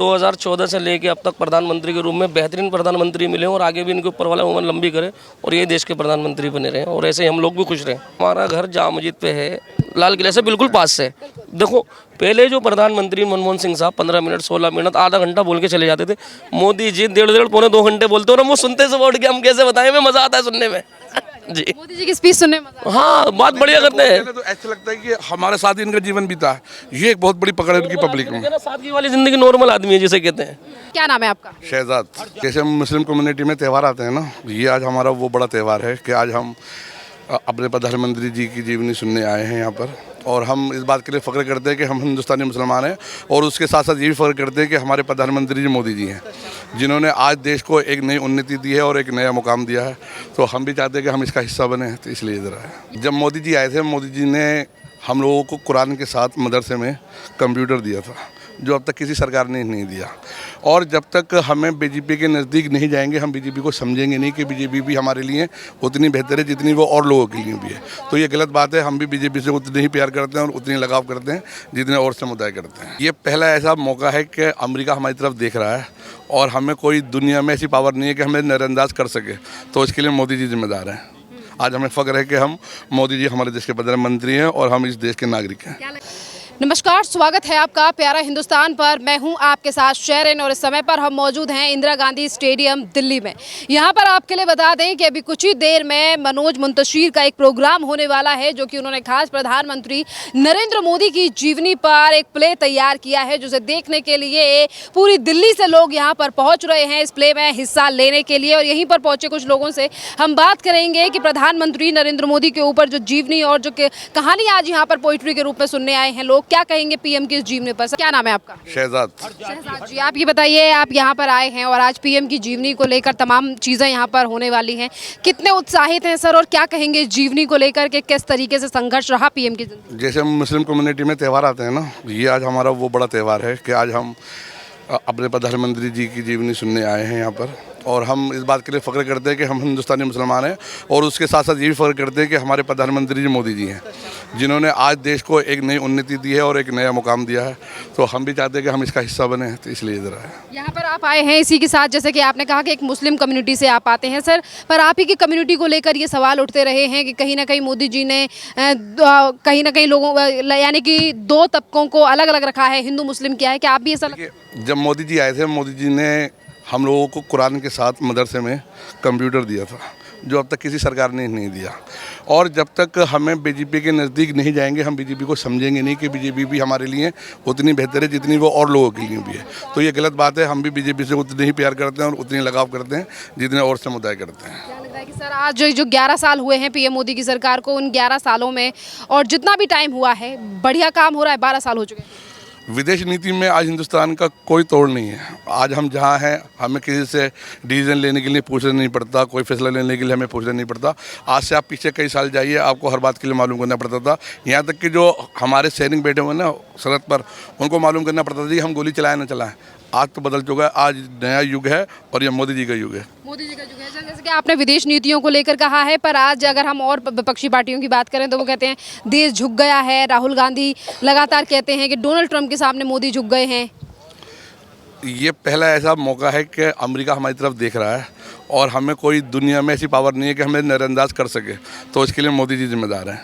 2014 से लेके अब तक प्रधानमंत्री के रूप में बेहतरीन प्रधानमंत्री मिले और आगे भी इनके ऊपर वाला उम्र लंबी करे और ये देश के प्रधानमंत्री बने रहे और ऐसे ही हम लोग भी खुश रहे। हमारा घर जामा मस्जिद पे है, लाल किले से बिल्कुल पास से। देखो पहले जो प्रधानमंत्री मनमोहन सिंह साहब 15 मिनट 16 मिनट आधा घंटा बोल के चले जाते थे, मोदी जी 1.5 पौने 2 घंटे बोलते और हम वो सुनते से उठ के हम कैसे बताएं, हमें मजा आता है सुनने में। जी मोदी जी की स्पीच सुनने में मजा हाँ, बात बढ़िया करते हैं। तो ऐसा लगता है कि हमारे साथ ही इनका जीवन बीता है, ये एक बहुत बड़ी पकड़ है उनकी पब्लिक में। सादगी वाली जिंदगी, नॉर्मल आदमी है जिसे कहते हैं। क्या नाम है आपका? शहजाद। जैसे हम मुस्लिम कम्युनिटी में त्यौहार आते हैं ना, ये आज हमारा वो बड़ा त्यौहार है कि आज हम अपने प्रधानमंत्री जी की जीवनी सुनने आए हैं यहाँ पर, और हम इस बात के लिए फ़ख्र करते हैं कि हम हिंदुस्तानी मुसलमान हैं, और उसके साथ साथ ये भी फ़ख्र करते हैं कि हमारे प्रधानमंत्री जी मोदी जी हैं, जिन्होंने आज देश को एक नई उन्नति दी है और एक नया मुकाम दिया है। तो हम भी चाहते हैं कि हम इसका हिस्सा बने, तो इसलिए इधर आए। जब मोदी जी आए थे, मोदी जी ने हम लोगों को कुरान के साथ मदरसे में कंप्यूटर दिया था, जो अब तक किसी सरकार ने नहीं दिया। और जब तक हमें बीजेपी के नज़दीक नहीं जाएंगे, हम बीजेपी को समझेंगे नहीं कि बीजेपी भी हमारे लिए उतनी बेहतर है जितनी वो और लोगों के लिए भी है। तो ये गलत बात है। हम भी बीजेपी से उतने ही प्यार करते हैं और उतनी लगाव करते हैं जितने और समुदाय करते हैं। ये पहला ऐसा मौका है कि अमेरिका हमारी तरफ देख रहा है और हमें कोई दुनिया में ऐसी पावर नहीं है कि हमें नज़रअंदाज कर सके, तो इसके लिए मोदी जी जिम्मेदार हैं। आज हमें फ़ख्र है कि हम मोदी जी हमारे देश के प्रधानमंत्री हैं और हम इस देश के नागरिक हैं। नमस्कार, स्वागत है आपका प्यारा हिंदुस्तान पर। मैं हूं आपके साथ शेरिन और इस समय पर हम मौजूद हैं इंदिरा गांधी स्टेडियम दिल्ली में। यहां पर आपके लिए बता दें कि अभी कुछ ही देर में मनोज मुंतशिर का एक प्रोग्राम होने वाला है, जो कि उन्होंने खास प्रधानमंत्री नरेंद्र मोदी की जीवनी पर एक प्ले तैयार किया है, जिसे देखने के लिए पूरी दिल्ली से लोग यहाँ पर पहुँच रहे हैं इस प्ले में हिस्सा लेने के लिए। और यहीं पर पहुँचे कुछ लोगों से हम बात करेंगे कि प्रधानमंत्री नरेंद्र मोदी के ऊपर जो जीवनी और जो कहानी आज यहाँ पर पोइट्री के रूप में सुनने आए हैं लोग, क्या कहेंगे पीएम की इस जीवनी पर। क्या नाम है आपका? शहजाद। शहजाद जी, आप ये बताइए, आप यहाँ पर आए हैं और आज पीएम की जीवनी को लेकर तमाम चीज़ें यहाँ पर होने वाली हैं, कितने उत्साहित हैं सर और क्या कहेंगे जीवनी को लेकर के किस तरीके से संघर्ष रहा पीएम की जिंदगी? जैसे हम मुस्लिम कम्युनिटी में त्यौहार आते हैं ना, ये आज हमारा वो बड़ा त्यौहार है कि आज हम अपने प्रधानमंत्री जी की जीवनी सुनने आए हैं यहाँ पर, और हम इस बात के लिए फ़ख्र करते हैं कि हम हिंदुस्तानी मुसलमान हैं, और उसके साथ साथ ये भी फ़ख्र करते हैं कि हमारे प्रधानमंत्री जी मोदी जी हैं, जिन्होंने आज देश को एक नई उन्नति दी है और एक नया मुकाम दिया है। तो हम भी चाहते हैं कि हम इसका हिस्सा बने, तो इसलिए इधर आए। यहाँ पर आप आए हैं इसी के साथ, जैसे कि आपने कहा कि एक मुस्लिम कम्युनिटी से आप आते हैं सर, पर आप ही की कम्युनिटी को लेकर ये सवाल उठते रहे हैं कि कहीं ना कहीं मोदी जी ने कहीं ना कहीं लोगों यानी कि दो तबकों को अलग अलग रखा है, हिंदू मुस्लिम क्या है, क्या आप भी ऐसा जब मोदी जी आए थे, मोदी जी ने हम लोगों को कुरान के साथ मदरसे में कंप्यूटर दिया था, जो अब तक किसी सरकार ने नहीं दिया। और जब तक हमें बीजेपी के नज़दीक नहीं जाएंगे, हम बीजेपी को समझेंगे नहीं कि बीजेपी भी हमारे लिए उतनी बेहतर है जितनी वो और लोगों के लिए भी है। तो ये गलत बात है। हम भी बीजेपी से उतने ही प्यार करते हैं और उतनी लगाव करते हैं जितने और समुदाय करते हैं। क्या लगता है कि सर आज जो 11 साल हुए हैं पीएम मोदी की सरकार को, उन 11 सालों में और जितना भी टाइम हुआ है बढ़िया काम हो रहा है? 12 साल हो चुके हैं। विदेश नीति में आज हिंदुस्तान का कोई तोड़ नहीं है। आज हम जहाँ हैं, हमें किसी से डिसीजन लेने के लिए पूछना नहीं पड़ता, कोई फैसला लेने के लिए हमें पूछना नहीं पड़ता। आज से आप पीछे कई साल जाइए, आपको हर बात के लिए मालूम करना पड़ता था। यहाँ तक कि जो हमारे सैनिक बैठे हुए ना सरहद पर, उनको मालूम करना पड़ता था कि हम गोली चलाएं ना चलाएं। आज तो बदल चुका है, आज नया युग है और ये मोदी जी का युग है। मोदी जी का युग है। जैसे कि आपने विदेश नीतियों को लेकर कहा है, पर आज अगर हम और विपक्षी पार्टियों की बात करें तो वो कहते हैं देश झुक गया है। राहुल गांधी लगातार कहते हैं कि डोनाल्ड ट्रंप के सामने मोदी झुक गए हैं। ये पहला ऐसा मौका है कि अमेरिका हमारी तरफ देख रहा है और हमें कोई दुनिया में ऐसी पावर नहीं है कि हमें नज़रअंदाज कर सके, तो इसके लिए मोदी जी जिम्मेदार हैं।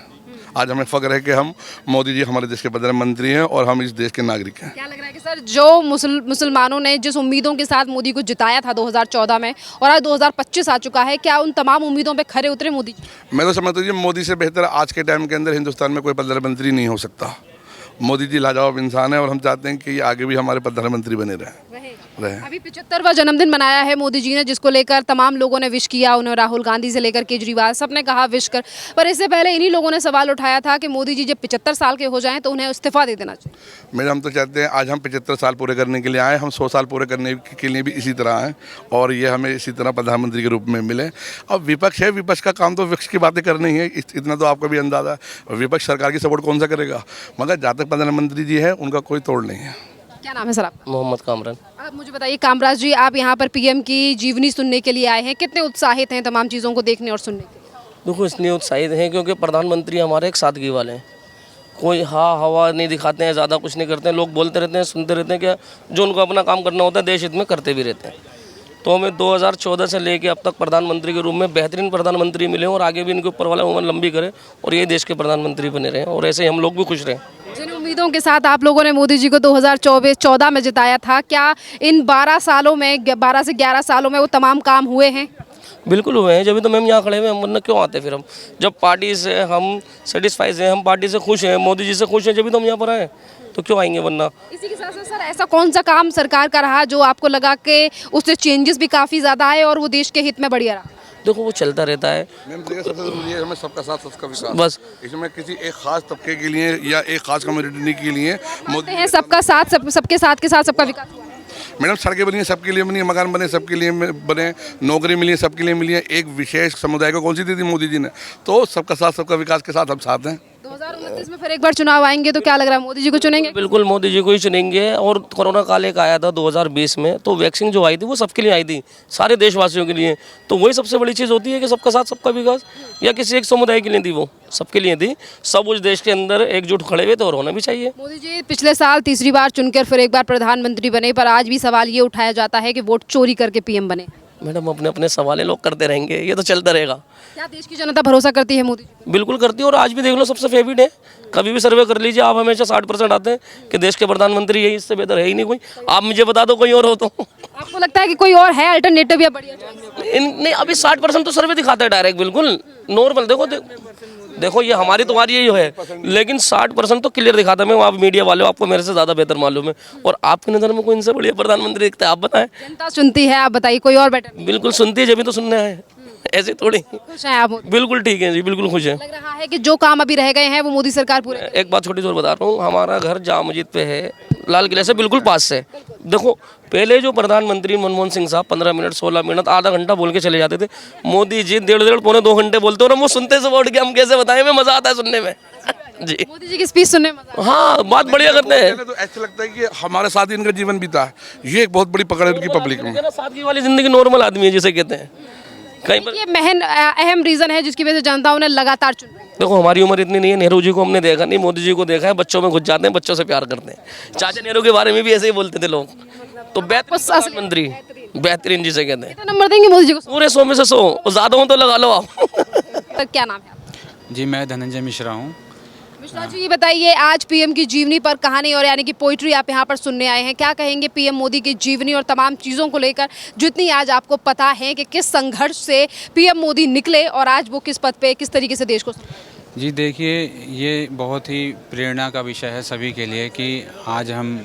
आज हमें फ़ख्र है कि हम मोदी जी हमारे देश के प्रधानमंत्री हैं और हम इस देश के नागरिक हैं। क्या लग रहा है कि सर जो मुसलमानों ने जिस उम्मीदों के साथ मोदी को जिताया था 2014 में और आज 2025 आ चुका है, क्या उन तमाम उम्मीदों पे खरे उतरे मोदी? मैं तो समझता हूँ मोदी से बेहतर आज के टाइम के अंदर हिंदुस्तान में कोई प्रधानमंत्री नहीं हो सकता। मोदी जी लाजवाब इंसान है और हम चाहते हैं कि ये आगे भी हमारे प्रधानमंत्री बने रहें। अभी 75वां जन्मदिन मनाया है मोदी जी ने, जिसको लेकर तमाम लोगों ने विश किया उन्हें। राहुल गांधी से लेकर केजरीवाल सबने कहा विश कर, पर इससे पहले इन्हीं लोगों ने सवाल उठाया था कि मोदी जी जब 75 साल के हो जाएं तो उन्हें इस्तीफा दे देना चाहिए। मैडम, हम तो चाहते हैं आज हम 75 साल पूरे करने के लिए आए, हम 100 साल पूरे करने के लिए भी इसी तरह आए और ये हमें इसी तरह प्रधानमंत्री के रूप में मिले। अब विपक्ष है, विपक्ष का काम तो विपक्ष की बातें करनी है, इतना तो आपका भी अंदाजा है। विपक्ष सरकार की सपोर्ट कौन सा करेगा, मगर जहाँ तक प्रधानमंत्री जी है उनका कोई तोड़ नहीं है। क्या नाम है सर आपका? मोहम्मद कामरान। आप मुझे बताइए कामराज जी, आप यहाँ पर पीएम की जीवनी सुनने के लिए आए हैं, कितने उत्साहित हैं तमाम चीज़ों को देखने और सुनने के लिए? देखो इसलिए उत्साहित हैं क्योंकि प्रधानमंत्री हमारे एक सादगी वाले हैं। कोई हवा नहीं दिखाते हैं, ज़्यादा कुछ नहीं करते हैं। लोग बोलते रहते हैं, सुनते रहते हैं कि जो उनको अपना काम करना होता है देश हित में करते भी रहते हैं। तो हमें 2014 से लेके अब तक प्रधानमंत्री के रूप में बेहतरीन प्रधानमंत्री मिले और आगे भी इनके ऊपर वाला उम्र लंबी करे और ये देश के प्रधानमंत्री बने रहें और ऐसे ही हम लोग भी खुश रहें। जिन उम्मीदों के साथ आप लोगों ने मोदी जी को 2014 में जिताया था, क्या इन 12 सालों में 12 से 11 सालों में वो तमाम काम हुए हैं? बिल्कुल हुए हैं, जब तो मैम यहाँ खड़े हुए हैं, हम वरना क्यों आते फिर हम। जब पार्टी से हम सेटिस्फाइज हैं, हम पार्टी से खुश हैं, मोदी जी से खुश हैं, जब तो हम यहाँ पर आए, तो क्यों आएंगे वरना। इसी के साथ साथ सर ऐसा कौन सा काम सरकार का रहा जो आपको लगा कि उससे चेंजेस भी काफ़ी ज़्यादा आए और वो देश के हित में बढ़िया रहा? देखो वो चलता रहता है मैम देखिए, सबसे जरूरी है हमें सबका साथ सबका विकास। बस। इसमें किसी एक खास तबके के लिए या एक खास कम्युनिटी के लिए बोलते हैं सबका साथ सबके साथ के साथ सबका विकास हुआ है। मैडम सड़कें बनी हैं सबके लिए बनी है, मकान बने सबके लिए बने, नौकरी मिली है सबके लिए मिली है। एक विशेष समुदाय को कौन सी दी थी मोदी जी ने? तो सबका साथ सबका विकास के साथ हम साथ हैं। 2029 में फिर एक बार चुनाव आएंगे तो क्या लग रहा है, मोदी जी को चुनेंगे? बिल्कुल मोदी जी को ही चुनेंगे। और कोरोना काल एक आया था 2020 में, तो वैक्सीन जो आई थी वो सबके लिए आई थी, सारे देशवासियों के लिए। तो वही सबसे बड़ी चीज़ होती है कि सबका साथ सबका विकास। या किसी एक समुदाय के लिए थी, वो सबके लिए थी। सब उस देश के अंदर एकजुट खड़े हुए थे और होना भी चाहिए। मोदी जी पिछले साल तीसरी बार चुनकर फिर एक बार प्रधानमंत्री बने, पर आज भी सवाल ये उठाया जाता है कि वोट चोरी करके पीएम बने। मैडम अपने अपने सवाल लोग करते रहेंगे, ये तो चलता रहेगा। क्या देश की जनता भरोसा करती है मोदी जी पे? बिल्कुल करती है और आज भी देख लो सबसे फेवरेट है। कभी भी सर्वे कर लीजिए आप, हमेशा 60% आते हैं कि देश के प्रधानमंत्री यही, इससे बेहतर है ही नहीं कोई। आप मुझे बता दो कोई और हो तो। आपको लगता है कि कोई और है अल्टरनेटिव या बढ़िया चॉइस? नहीं अभी 60% तो सर्वे दिखाता है डायरेक्ट, बिल्कुल नॉर्मल। देखो ये हमारी तुम्हारी यही है, लेकिन 60% तो क्लियर दिखाता है। मैं आप मीडिया वाले हो, आपको मेरे से ज़्यादा बेहतर मालूम है। और आपकी नज़र में कोई इनसे बढ़िया प्रधानमंत्री दिखता है, आप बताएं। जनता सुनती है, आप बताइए कोई और बेटर? बिल्कुल सुनती है, जब भी तो सुनना है, ऐसे थोड़ी। खुश हैं आप मोदी? बिल्कुल ठीक है जी, बिल्कुल खुश है। लग रहा है कि जो काम अभी रह गए हैं वो मोदी सरकार पूरे करेगी। एक बात छोटी सी और बता रहा हूँ, हमारा घर जामा मस्जिद पे है, लाल किले से बिल्कुल पास है। देखो पहले जो प्रधानमंत्री मनमोहन सिंह साहब 15 मिनट 16 मिनट आधा घंटा बोल के चले जाते थे, मोदी जी 1.5 पौने 2 घंटे बोलते और हम वो सुनते से उठ के हम कैसे बताएं, में मजा आता है सुनने में। जी मोदी जी की स्पीच सुनने में मजा हाँ, बात बढ़िया करते हैं। तो ऐसा लगता है कि हमारे साथ ही इनका जीवन बीता है। ये एक बहुत बड़ी पकड़ है इनकी पब्लिक में। सादगी वाली जिंदगी, नॉर्मल आदमी है जिसे कहते हैं। कहीं पर ये अहम रीजन है जिसकी वजह से जनता उन्हें लगातार चुन रही है। देखो हमारी उम्र इतनी नहीं है, नेहरू जी को हमने देखा नहीं, मोदी जी को देखा है। बच्चों में घुस जाते हैं, बच्चों से प्यार करते हैं। चाचा नेहरू के बारे में भी ऐसे ही बोलते थे लोग। तो प्रधानमंत्री बेहतरीन जिसे कहते हैं। कितना नंबर देंगे मोदी जी को? पूरे 100 में से 100, और ज्यादा हो तो लगा लो आप। तो क्या नाम है आपका? जी मैं धनंजय मिश्रा हूँ। मिश्रा जी ये बताइए, आज पीएम की जीवनी पर कहानी और यानी कि पोइट्री आप यहाँ पर सुनने आए हैं, क्या कहेंगे पीएम मोदी की जीवनी और तमाम चीज़ों को लेकर जितनी आज आपको पता है कि किस संघर्ष से पीएम मोदी निकले और आज वो किस पद पे किस तरीके से देश को? जी देखिए, ये बहुत ही प्रेरणा का विषय है सभी के लिए कि आज हम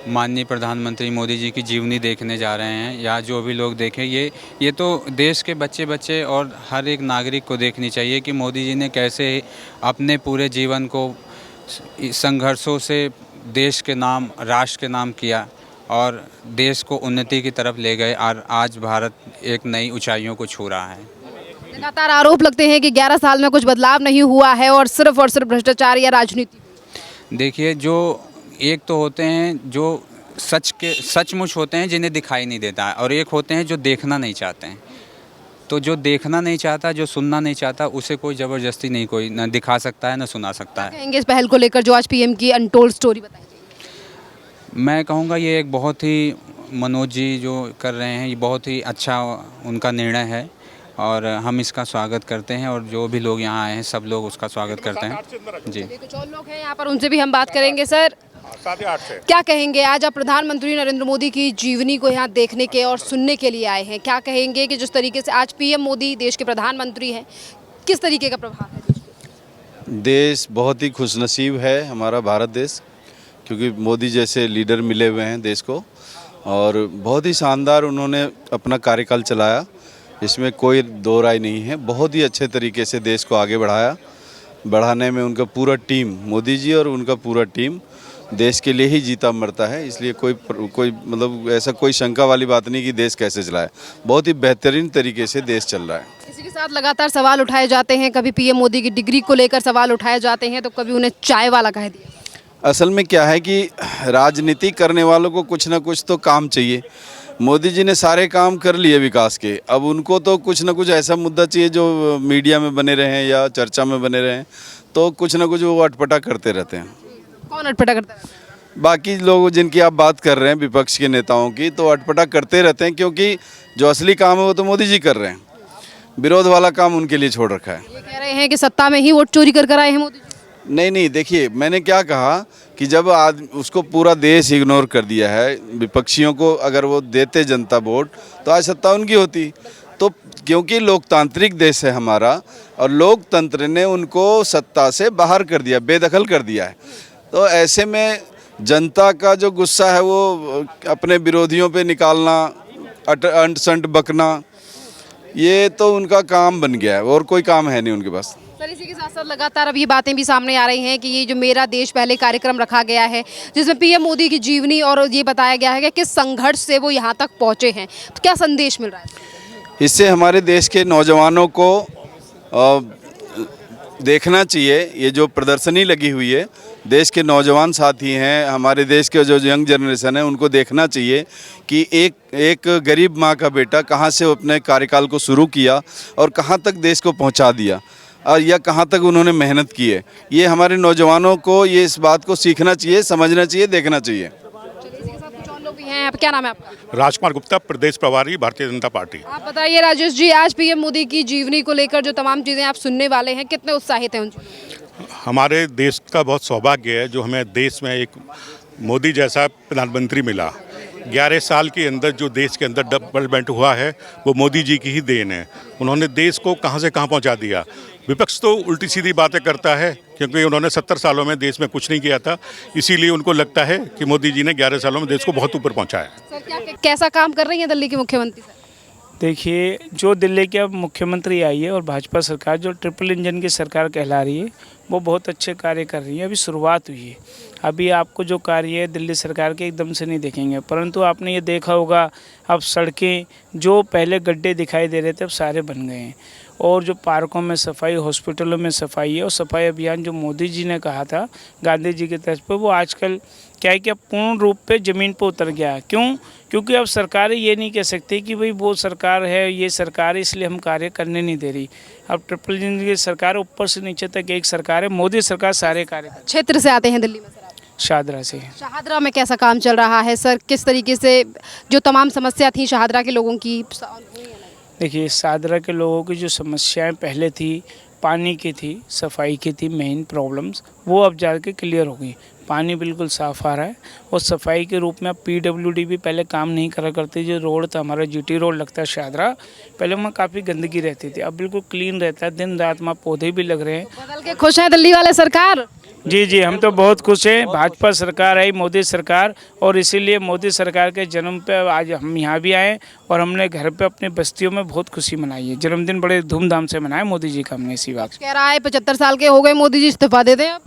माननीय प्रधानमंत्री मोदी जी की जीवनी देखने जा रहे हैं, या जो भी लोग देखें, ये तो देश के बच्चे और हर एक नागरिक को देखनी चाहिए कि मोदी जी ने कैसे अपने पूरे जीवन को संघर्षों से देश के नाम, राष्ट्र के नाम किया और देश को उन्नति की तरफ ले गए और आज भारत एक नई ऊंचाइयों को छू रहा है। लगातार आरोप लगते हैं कि 11 साल में कुछ बदलाव नहीं हुआ है और सिर्फ भ्रष्टाचार या राजनीति। देखिए, जो एक तो होते हैं जो सचमुच होते हैं जिन्हें दिखाई नहीं देता है, और एक होते हैं जो देखना नहीं चाहते हैं। तो जो देखना नहीं चाहता, जो सुनना नहीं चाहता, उसे कोई ज़बरदस्ती नहीं कोई न दिखा सकता है न सुना सकता है। कहेंगे इस पहल को लेकर जो आज पीएम की अनटोल्ड स्टोरी बताइए। मैं कहूँगा ये एक बहुत ही, मनोज जी जो कर रहे हैं, ये बहुत ही अच्छा उनका निर्णय है और हम इसका स्वागत करते हैं, और जो भी लोग यहाँ आए हैं सब लोग उसका स्वागत करते हैं। जी कुछ और लोग हैं यहाँ पर, उनसे भी हम बात करेंगे। सर क्या कहेंगे, आज आप प्रधानमंत्री नरेंद्र मोदी की जीवनी को यहाँ देखने के और सुनने के लिए आए हैं, क्या कहेंगे कि जिस तरीके से आज पीएम मोदी देश के प्रधानमंत्री हैं, किस तरीके का प्रभाव है? देश बहुत ही खुशनसीब है हमारा भारत देश, क्योंकि मोदी जैसे लीडर मिले हुए हैं देश को, और बहुत ही शानदार उन्होंने अपना कार्यकाल चलाया, इसमें कोई दो राय नहीं है। बहुत ही अच्छे तरीके से देश को आगे बढ़ाने में उनका पूरा टीम, मोदी जी और उनका पूरा टीम देश के लिए ही जीता मरता है। इसलिए कोई मतलब ऐसा कोई शंका वाली बात नहीं कि देश कैसे चलाए, बहुत ही बेहतरीन तरीके से देश चल रहा है। इसी के साथ लगातार सवाल उठाए जाते हैं, कभी पीएम मोदी की डिग्री को लेकर सवाल उठाए जाते हैं तो कभी उन्हें चाय वाला कह दिया। असल में क्या है कि राजनीति करने वालों को कुछ ना कुछ तो काम चाहिए। मोदी जी ने सारे काम कर लिए विकास के, अब उनको तो कुछ ना कुछ ऐसा मुद्दा चाहिए जो मीडिया में बने रहें या चर्चा में बने रहें। तो कुछ ना कुछ वो अटपटा करते रहते हैं। कौन अटपटा करता है? बाकी लोग जिनकी आप बात कर रहे हैं विपक्ष के नेताओं की, तो अटपटा करते रहते हैं, क्योंकि जो असली काम है वो तो मोदी जी कर रहे हैं, विरोध वाला काम उनके लिए छोड़ रखा है। ये कह रहे हैं कि सत्ता में ही वोट चोरी कर आए हैं मोदी जी। नहीं नहीं, देखिए मैंने क्या कहा कि जब उसको पूरा देश इग्नोर कर दिया है, विपक्षियों को अगर वो देते जनता वोट तो आज सत्ता उनकी होती। तो क्योंकि लोकतांत्रिक देश है हमारा और लोकतंत्र ने उनको सत्ता से बाहर कर दिया, बेदखल कर दिया है, तो ऐसे में जनता का जो गुस्सा है वो अपने विरोधियों पे निकालना, अंट संट बकना, ये तो उनका काम बन गया है और कोई काम है नहीं उनके पास। सर, इसी के साथ साथ लगातार अब ये बातें भी सामने आ रही हैं कि ये जो मेरा देश पहले कार्यक्रम रखा गया है जिसमें पीएम मोदी की जीवनी और ये बताया गया है कि किस संघर्ष से वो यहाँ तक पहुँचे हैं, तो क्या संदेश मिल रहा है? इससे हमारे देश के नौजवानों को देखना चाहिए, ये जो प्रदर्शनी लगी हुई है, देश के नौजवान साथी हैं, हमारे देश के जो यंग जनरेशन है, उनको देखना चाहिए कि एक गरीब माँ का बेटा कहाँ से अपने कार्यकाल को शुरू किया और कहाँ तक देश को पहुँचा दिया, और या कहाँ तक उन्होंने मेहनत की है। ये हमारे नौजवानों को ये इस बात को सीखना चाहिए, समझना चाहिए, देखना चाहिए। चलिए, इसी के साथ कुछ और लोग भी हैं। आप, क्या नाम है आपका? राजकुमार गुप्ता, प्रदेश प्रभारी, भारतीय जनता पार्टी। आप बताइए राजेश जी, आज पीएम मोदी की जीवनी को लेकर जो तमाम चीज़ें आप सुनने वाले हैं, कितने उत्साहित हैं उन चीज़ों? हमारे देश का बहुत सौभाग्य है जो हमें देश में एक मोदी जैसा प्रधानमंत्री मिला। 11 साल के अंदर जो देश के अंदर डेवलपमेंट हुआ है वो मोदी जी की ही देन है। उन्होंने देश को कहां से कहां पहुंचा दिया। विपक्ष तो उल्टी सीधी बातें करता है क्योंकि उन्होंने 70 सालों में देश में कुछ नहीं किया था, इसीलिए उनको लगता है कि मोदी जी ने 11 सालों में देश को बहुत ऊपर पहुंचाया। सर, कैसा काम कर रही है दिल्ली की मुख्यमंत्री? देखिए, जो दिल्ली के अब मुख्यमंत्री आई है और भाजपा सरकार जो ट्रिपल इंजन की सरकार कहला रही है, वो बहुत अच्छे कार्य कर रही है। अभी शुरुआत हुई है, अभी आपको जो कार्य है दिल्ली सरकार के एकदम से नहीं देखेंगे, परंतु आपने ये देखा होगा अब सड़कें जो पहले गड्ढे दिखाई दे रहे थे अब सारे बन गए हैं, और जो पार्कों में सफाई, हॉस्पिटलों में सफाई है, और सफाई अभियान जो मोदी जी ने कहा था गांधी जी की तरफ पर, वो आजकल क्या है कि अब पूर्ण रूप पे ज़मीन पर उतर गया है। क्यों? क्योंकि अब सरकारें ये नहीं कह सकती कि भाई वो सरकार है, ये सरकार है इसलिए हम कार्य करने नहीं दे रही। अब ट्रिपल इंजन की सरकार ऊपर से नीचे तक एक सरकार है, मोदी सरकार सारे कार्य कर। क्षेत्र से आते हैं दिल्ली में सर आप? शाहदरा से। शाहदरा में कैसा काम चल रहा है सर? किस तरीके से जो तमाम समस्या थी शाहदरा के लोगों की? देखिए, शाहदरा के लोगों की जो समस्याएं पहले थी, पानी की थी, सफाई की थी, मेन प्रॉब्लम्स, वो अब जाके क्लियर हो गई। पानी बिल्कुल साफ़ आ रहा है, और सफाई के रूप में अब PWD भी पहले काम नहीं करा करती। जो रोड था हमारा GT रोड लगता है शाहदरा, पहले वहाँ काफ़ी गंदगी रहती थी, अब बिल्कुल क्लीन रहता है, दिन रात वहाँ पौधे भी लग रहे हैं। बदल के खुश हैं दिल्ली वाले सरकार? जी जी, हम तो बहुत खुश हैं। भाजपा सरकार आई, मोदी सरकार, और इसीलिए मोदी सरकार के जन्म पे आज हम यहाँ भी आए और हमने घर पे अपनी बस्तियों में बहुत खुशी मनाई है। जन्मदिन बड़े धूमधाम से मनाया मोदी जी का हमने। इसी बात कह रहा है 75 साल के हो गए मोदी जी, इस्तीफा दे दें अब?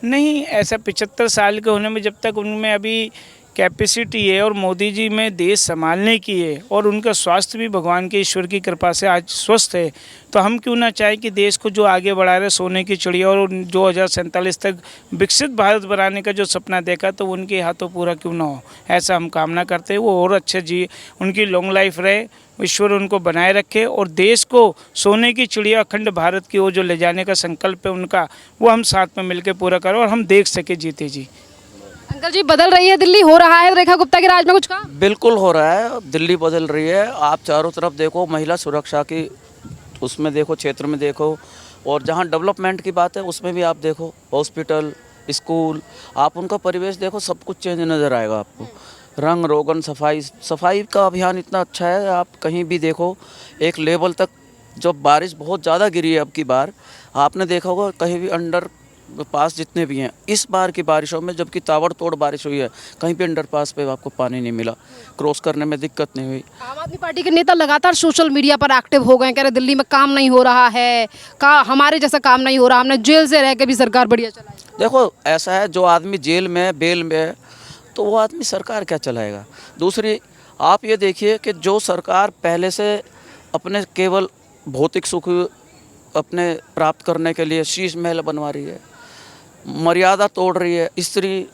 नहीं, ऐसा 75 साल के होने में जब तक उनमें अभी कैपेसिटी है और मोदी जी में देश संभालने की है, और उनका स्वास्थ्य भी भगवान के ईश्वर की कृपा से आज स्वस्थ है, तो हम क्यों ना चाहें कि देश को जो आगे बढ़ा रहे सोने की चिड़िया और 2047 तक विकसित भारत बनाने का जो सपना देखा, तो उनके हाथों पूरा क्यों ना हो, ऐसा हम कामना करते हैं। वो और अच्छे जी, उनकी लॉन्ग लाइफ रहे, ईश्वर उनको बनाए रखे, और देश को सोने की चिड़िया अखंड भारत की ओर जो ले जाने का संकल्प है उनका, वो हम साथ में मिलकर पूरा करें और हम देख सके जीते जी। अंकल जी, बदल रही है दिल्ली, हो रहा है रेखा गुप्ता के राज में कुछ काम? बिल्कुल हो रहा है, दिल्ली बदल रही है। आप चारों तरफ देखो, महिला सुरक्षा की उसमें देखो, क्षेत्र में देखो, और जहाँ डेवलपमेंट की बात है उसमें भी आप देखो, हॉस्पिटल, स्कूल, आप उनका परिवेश देखो, सब कुछ चेंज नज़र आएगा आपको। रंग रोगन, सफाई का अभियान इतना अच्छा है, आप कहीं भी देखो एक लेवल तक। जब बारिश बहुत ज़्यादा गिरी है अब की बार, आपने देखा होगा कहीं भी अंडर पास जितने भी हैं, इस बार की बारिशों में जबकि ताबड़तोड़ बारिश हुई है, कहीं पे अंडर पास पे आपको पानी नहीं मिला, क्रॉस करने में दिक्कत नहीं हुई। आम आदमी पार्टी के नेता लगातार सोशल मीडिया पर एक्टिव हो गए, कह रहे दिल्ली में काम नहीं हो रहा है, हमारे जैसा काम नहीं हो रहा, हमने जेल से रह के भी सरकार बढ़िया चलाई। देखो, ऐसा है, जो आदमी जेल में बेल में है तो वो आदमी सरकार क्या चलाएगा। दूसरी, आप ये देखिए कि जो सरकार पहले से अपने केवल भौतिक सुख अपने प्राप्त करने के लिए शीश महल बनवा रही है, मर्यादा तोड़ रही है, स्त्री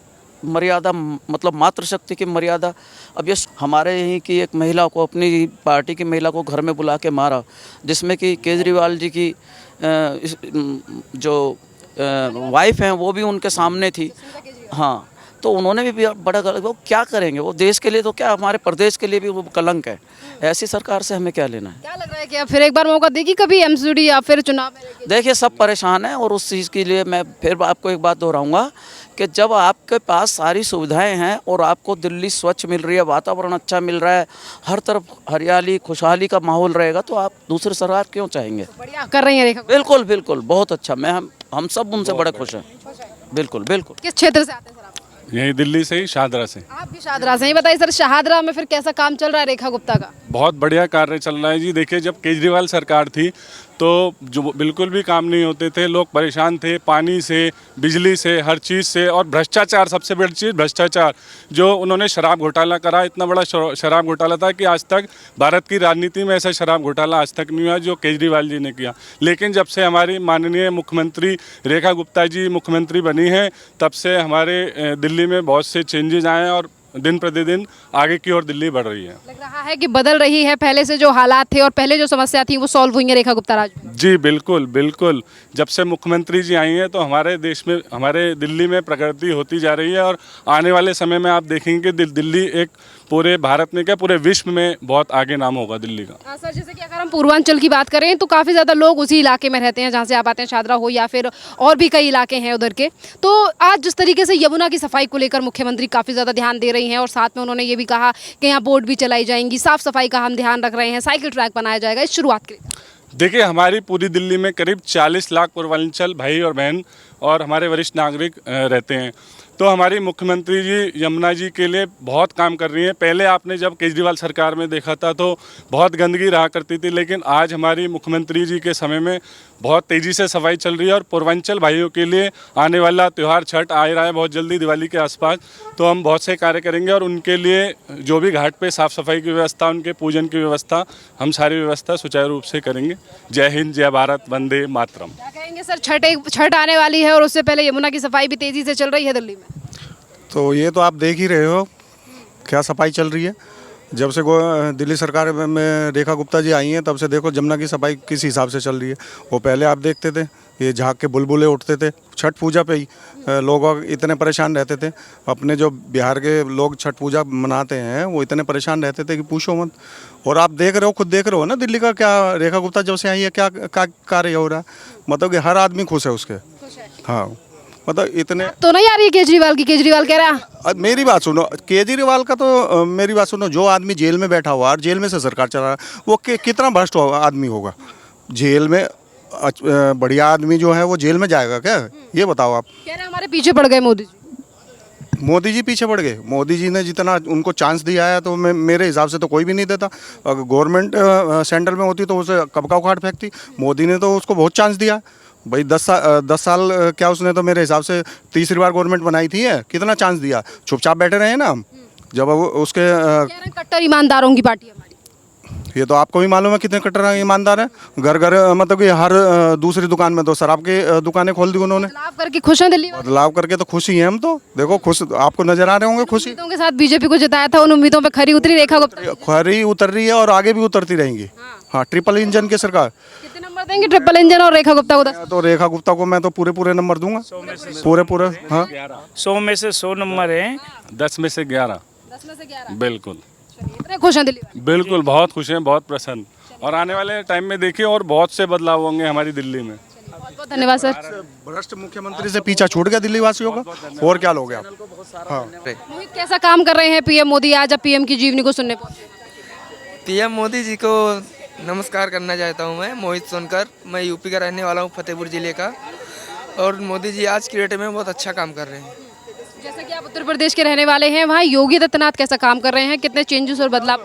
मर्यादा मतलब मातृशक्ति की मर्यादा। अब ये हमारे यहीं की एक महिला को, अपनी पार्टी की महिला को घर में बुला के मारा, जिसमें कि केजरीवाल जी की जो वाइफ हैं वो भी उनके सामने थी। हाँ, तो उन्होंने भी बड़ा गलत, वो क्या करेंगे, वो देश के लिए तो क्या हमारे प्रदेश के लिए भी वो कलंक है। ऐसी सरकार से हमें क्या लेना है। क्या लग रहा है कि अब फिर एक बार मौका देगी कभी एमसीडी या फिर चुनाव में लेके? देखिए सब परेशान हैं और उस चीज़ के लिए मैं फिर आपको एक बात दोहराऊंगा कि जब आपके पास सारी सुविधाएं हैं और आपको दिल्ली स्वच्छ मिल रही है, वातावरण अच्छा मिल रहा है, हर तरफ हरियाली खुशहाली का माहौल रहेगा, तो आप दूसरी सरकार क्यों चाहेंगे। बढ़िया कर रही है रेखा। बिल्कुल बिल्कुल, बहुत अच्छा। हम सब उनसे बड़े खुश हैं। बिल्कुल बिल्कुल। किस क्षेत्र से आते हैं सर आप? यही दिल्ली से ही, शाहदरा से। आप भी शाहदरा से ही। बताइए सर, शाहदरा में फिर कैसा काम चल रहा है रेखा गुप्ता का? बहुत बढ़िया कार्य चल रहा है जी। देखिए, जब केजरीवाल सरकार थी तो जो बिल्कुल भी काम नहीं होते थे, लोग परेशान थे, पानी से, बिजली से, हर चीज़ से। और भ्रष्टाचार, सबसे बड़ी चीज़ भ्रष्टाचार। जो उन्होंने शराब घोटाला करा, इतना बड़ा शराब घोटाला था कि आज तक भारत की राजनीति में ऐसा शराब घोटाला आज तक नहीं हुआ जो केजरीवाल जी ने किया। लेकिन जब से हमारी माननीय मुख्यमंत्री रेखा गुप्ता जी मुख्यमंत्री बनी हैं, तब से हमारे दिल्ली में बहुत से चेंजेज आए हैं और दिन प्रतिदिन आगे की ओर दिल्ली बढ़ रही है। लग रहा है कि बदल रही है, पहले से जो हालात थे और पहले जो समस्या थी वो सॉल्व हुई है रेखा गुप्ता राज में। जी बिल्कुल बिल्कुल। जब से मुख्यमंत्री जी आई हैं तो हमारे देश में, हमारे दिल्ली में प्रगति होती जा रही है। और आने वाले समय में आप देखेंगे कि दिल्ली एक पूरे भारत में क्या, पूरे विश्व में बहुत आगे नाम होगा दिल्ली का। सर, जैसे कि अगर हम पूर्वांचल की बात करें तो काफ़ी ज़्यादा लोग उसी इलाके में रहते हैं जहाँ से आप आते हैं, शाहदरा हो या फिर और भी कई इलाके हैं उधर के। तो आज जिस तरीके से यमुना की सफाई को लेकर मुख्यमंत्री काफ़ी ज़्यादा ध्यान दे रही हैं और साथ में उन्होंने ये भी कहा कि यहाँ बोट भी चलाई जाएंगी, साफ़ सफाई का हम ध्यान रख रहे हैं, साइकिल ट्रैक बनाया जाएगा, इस शुरुआत के लिए। देखिए, हमारी पूरी दिल्ली में करीब 40 लाख पूर्वांचल भाई और बहन और हमारे वरिष्ठ नागरिक रहते हैं। तो हमारी मुख्यमंत्री जी यमुना जी के लिए बहुत काम कर रही हैं। पहले आपने जब केजरीवाल सरकार में देखा था तो बहुत गंदगी रहा करती थी, लेकिन आज हमारी मुख्यमंत्री जी के समय में बहुत तेज़ी से सफाई चल रही है। और पूर्वांचल भाइयों के लिए आने वाला त्यौहार छठ आ रहा है बहुत जल्दी, दिवाली के आसपास, तो हम बहुत से कार्य करेंगे और उनके लिए जो भी घाट पे साफ़ सफाई की व्यवस्था, उनके पूजन की व्यवस्था, हम सारी व्यवस्था सुचारू रूप से करेंगे। जय हिंद, जय भारत, वंदे मातरम। क्या कहेंगे सर, छठ आने वाली है और उससे पहले यमुना की सफाई भी तेज़ी से चल रही है दिल्ली में। तो ये तो आप देख ही रहे हो क्या सफाई चल रही है। जब से दिल्ली सरकार में रेखा गुप्ता जी आई हैं तब से देखो जमुना की सफाई किस हिसाब से चल रही है। वो पहले आप देखते थे ये झाग के बुलबुले उठते थे, छठ पूजा पे ही लोग इतने परेशान रहते थे। अपने जो बिहार के लोग छठ पूजा मनाते हैं वो इतने परेशान रहते थे कि पूछो मत। और आप देख रहे हो, खुद देख रहे हो ना दिल्ली का क्या, रेखा गुप्ता जब से आई है क्या कार्य हो रहा है। मतलब कि हर आदमी खुश है उसके। हाँ, मतलब इतने तो नहीं आ रही है केजरीवाल की। केजरीवाल कह रहा है, मेरी बात सुनो, केजरीवाल का तो मेरी बात सुनो, जो आदमी जेल में बैठा हुआ और जेल में से सरकार चला रहा है वो कितना भ्रष्ट आदमी होगा। जेल में बढ़िया आदमी जो है वो जेल में जाएगा क्या, ये बताओ आप। कह रहे हैं हमारे पीछे पड़ गए मोदी जी। मोदी जी पीछे पड़ गए। मोदी जी ने जितना उनको चांस दिया है तो मेरे हिसाब से तो कोई भी नहीं देता। अगर गवर्नमेंट सेंट्रल में होती तो उसे कब का उखाड़ फेंकती। मोदी ने तो उसको बहुत चांस दिया भाई। 10 साल क्या उसने तो मेरे हिसाब से तीसरी बार गवर्नमेंट बनाई थी है, कितना चांस दिया। चुपचाप बैठे रहे ना हम। जब उसके कह रहे हैं कट्टर ईमानदारों की पार्टी है हमारी। ये तो आपको भी मालूम है कितने कट्टर ईमानदार हैं। घर घर मतलब कि हर दूसरी दुकान में तो शराब की दुकानें खोल दी उन्होंने। बदलाव करके खुश हैं दिल्ली में। बदलाव करके तो खुश ही हैं हम तो। देखो खुश आपको नजर आ रहे होंगे खुशी। उम्मीदों के साथ बीजेपी को जिताया था, उन उम्मीदों पे खरी उतरी रेखा गुप्ता। खरी उतर रही है और आगे भी उतरती रहेंगी। हाँ, ट्रिपल इंजन की सरकार। कितने नंबर देंगे ट्रिपल इंजन और रेखा गुप्ता को? 10। तो रेखा गुप्ता को मैं तो पूरे नंबर दूंगा, पूरे। हाँ, 100 में से 100 नंबर हैं। 10 में से 11। 10 में से 11। बिल्कुल इतने खुश हैं दिल्ली में? बिल्कुल, बहुत खुश हैं, बहुत प्रसन्न। और आने वाले टाइम में देखिए और बहुत से बदलाव होंगे हमारी दिल्ली में। बहुत बहुत धन्यवाद सर। भ्रष्ट मुख्यमंत्री से पीछा छूट गया दिल्ली वासियों का, और क्या लोगे आप। हाँ, मोहित, कैसा काम कर रहे हैं पीएम मोदी आज, अब पीएम की जीवनी को सुनने पहुंचे? पीएम मोदी जी को नमस्कार करना चाहता हूं। मैं मोहित सोनकर, मैं यूपी का रहने वाला हूं, फतेहपुर जिले का। और मोदी जी आज की डेट में बहुत अच्छा काम कर रहे हैं। जैसा कि आप उत्तर प्रदेश के रहने वाले हैं, वहाँ योगी आदित्यनाथ कैसा काम कर रहे हैं, कितने चेंजेस और बदलाव?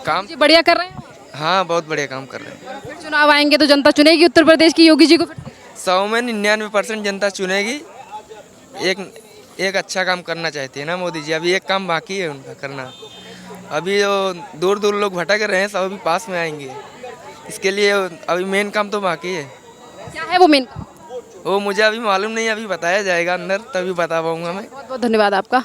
काम जी बढ़िया कर रहे हैं। हाँ, बहुत बढ़िया काम कर रहे हैं। फिर चुनाव आएंगे तो जनता चुनेगी उत्तर प्रदेश की योगी जी को? 100 में 99% जनता चुनेगी। एक अच्छा काम करना चाहते हैं ना मोदी जी। अभी एक काम बाकी है उनका करना। अभी जो दूर दूर लोग भटक रहे हैं सब अभी पास में आएंगे। इसके लिए अभी मेन काम तो बाकी है। क्या है वो मेन काम? वो मुझे अभी मालूम नहीं, अभी बताया जाएगा अंदर तभी बता पाऊंगा मैं। बहुत बहुत धन्यवाद आपका।